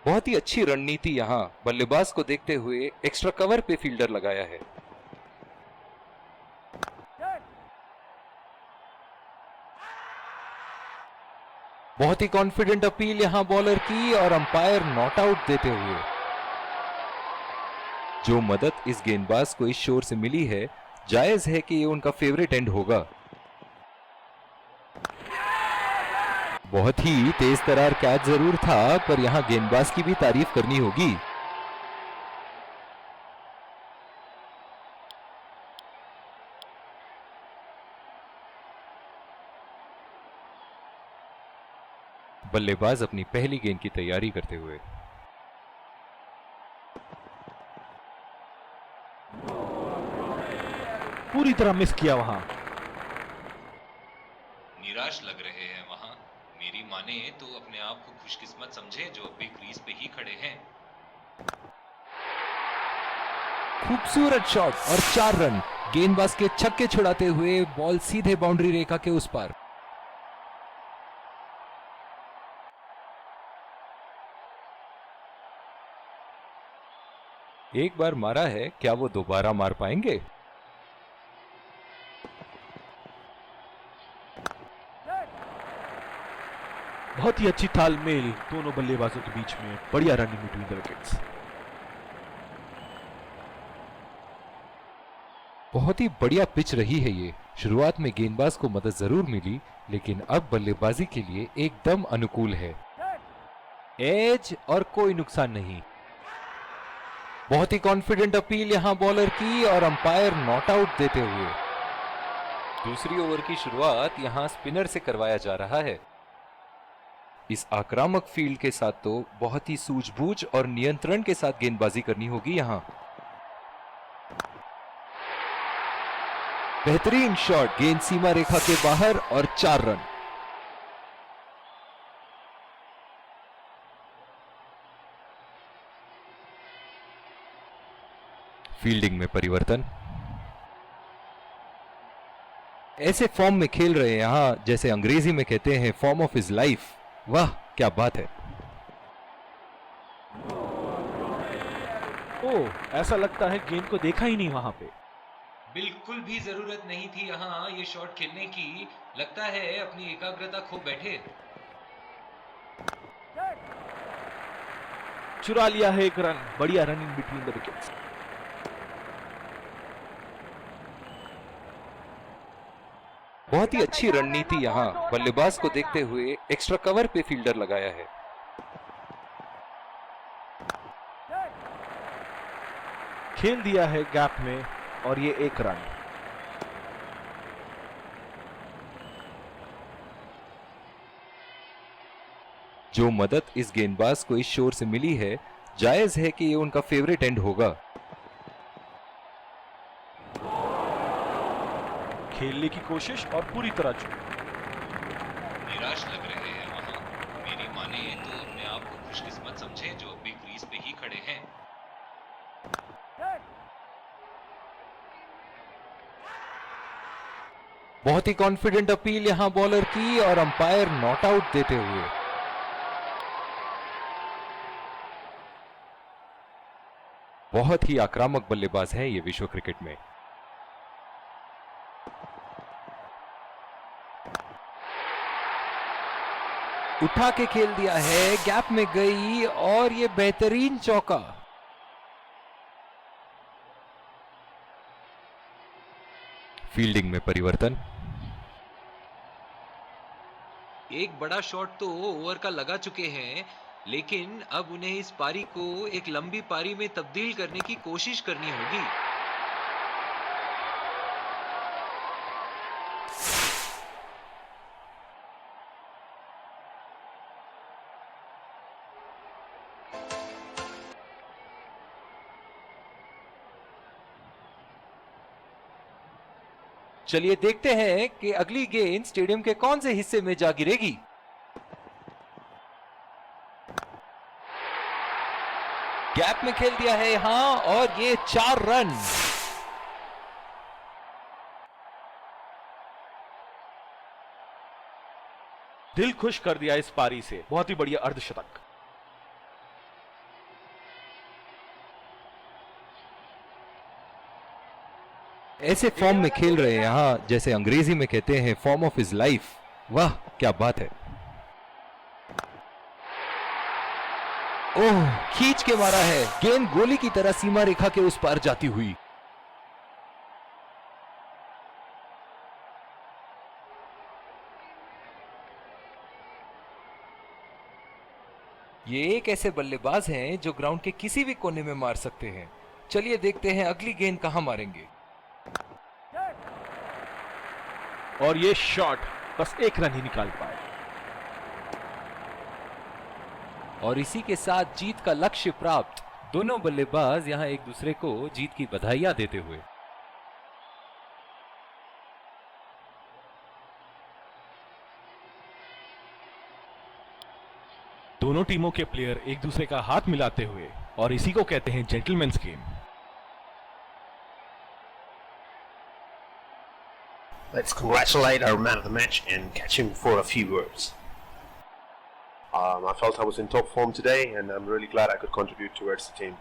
बहुत ही अच्छी रणनीति यहां, बल्लेबाज को देखते हुए एक्स्ट्रा कवर पे फील्डर लगाया है। बहुत ही कॉन्फिडेंट अपील यहां बॉलर की और अंपायर नॉट आउट देते हुए। जो मदद इस गेंदबाज को इस शोर से मिली है, जायज है कि ये उनका फेवरेट एंड होगा। बहुत ही तेज तरार कैच जरूर था, पर यहां गेंदबाज की भी तारीफ करनी होगी। बल्लेबाज अपनी पहली गेंद की तैयारी करते हुए। पूरी तरह मिस किया वहां। निराश लग रहे हैं वहां। मेरी माने तो अपने आप को खुशकिस्मत समझे जो अभी क्रीज पे ही खड़े हैं। खूबसूरत शॉट और 4 रन। गेंदबाज के छक्के छुड़ाते हुए बॉल सीधे बाउंड्री रेखा के उस पार। एक बार मारा है, क्या वो दोबारा मार पाएंगे? बहुत ही अच्छी तालमेल दोनों बल्लेबाजों के बीच में, बढ़िया रनिंग बिटवीन द विकेट्स। बहुत ही बढ़िया पिच रही है ये। शुरुआत में गेंदबाज को मदद जरूर मिली, लेकिन अब बल्लेबाजी के लिए एकदम अनुकूल है। एज और कोई नुकसान नहीं। बहुत ही कॉन्फिडेंट अपील यहां बॉलर की और अंपायर नॉट आउट देते हुए। दूसरी ओवर की शुरुआत यहां स्पिनर से करवाया जा रहा है। इस आक्रामक फील्ड के साथ तो बहुत ही सूझबूझ और नियंत्रण के साथ गेंदबाजी करनी होगी यहां। बेहतरीन शॉट, गेंद सीमा रेखा के बाहर और 4 रन। फील्डिंग में परिवर्तन। ऐसे फॉर्म में खेल रहे हैं यहां, जैसे अंग्रेजी में कहते हैं फॉर्म ऑफ हिज लाइफ। वाह क्या बात है। ओह, ऐसा लगता है गेंद को देखा ही नहीं वहां पे। बिल्कुल भी जरूरत नहीं थी यहाँ ये शॉट खेलने की। लगता है अपनी एकाग्रता खो बैठे। चुरा लिया है एक रन, बढ़िया रनिंग बिटवीन द विकेट्स। बहुत ही अच्छी रणनीति यहां बल्लेबाज को देखते हुए एक्स्ट्रा कवर पे फील्डर लगाया है। खेल दिया है गैप में और ये 1 रन। जो मदद इस गेंदबाज को इस शोर से मिली है, जायज है कि ये उनका फेवरेट एंड होगा। खेलने की कोशिश और पूरी तरह चूक। निराश लग रहे हैं वहां। मेरी माने तो अपने आप को खुशकिस्मत समझे जो अभी क्रीज पे ही खड़े हैं। बहुत ही कॉन्फिडेंट अपील यहां बॉलर की और अंपायर नॉट आउट देते हुए। बहुत ही आक्रामक बल्लेबाज है ये विश्व क्रिकेट में। उठा के खेल दिया है, गैप में गई और ये बेहतरीन चौका। फील्डिंग में परिवर्तन। एक बड़ा शॉट तो ओवर का लगा चुके हैं, लेकिन अब उन्हें इस पारी को एक लंबी पारी में तब्दील करने की कोशिश करनी होगी। चलिए देखते हैं कि अगली गेंद स्टेडियम के कौन से हिस्से में जा गिरेगी। गैप में खेल दिया है यहां और ये 4 रन। दिल खुश कर दिया इस पारी से, बहुत ही बढ़िया अर्धशतक। ऐसे फॉर्म में खेल रहे हैं यहां, जैसे अंग्रेजी में कहते हैं फॉर्म ऑफ हिज लाइफ। वाह क्या बात है। ओह, खींच के मारा है, गेंद गोली की तरह सीमा रेखा के उस पार जाती हुई। ये एक ऐसे बल्लेबाज हैं जो ग्राउंड के किसी भी कोने में मार सकते हैं। चलिए देखते हैं अगली गेंद कहां मारेंगे। और ये शॉट बस 1 रन ही निकाल पाए। और इसी के साथ जीत का लक्ष्य प्राप्त। दोनों बल्लेबाज यहां एक दूसरे को जीत की बधाइयां देते हुए। दोनों टीमों के प्लेयर एक दूसरे का हाथ मिलाते हुए, और इसी को कहते हैं gentleman's game. Let's congratulate our man of the match and catch him for a few words. I felt I was in top form today, and I'm really glad I could contribute towards the team.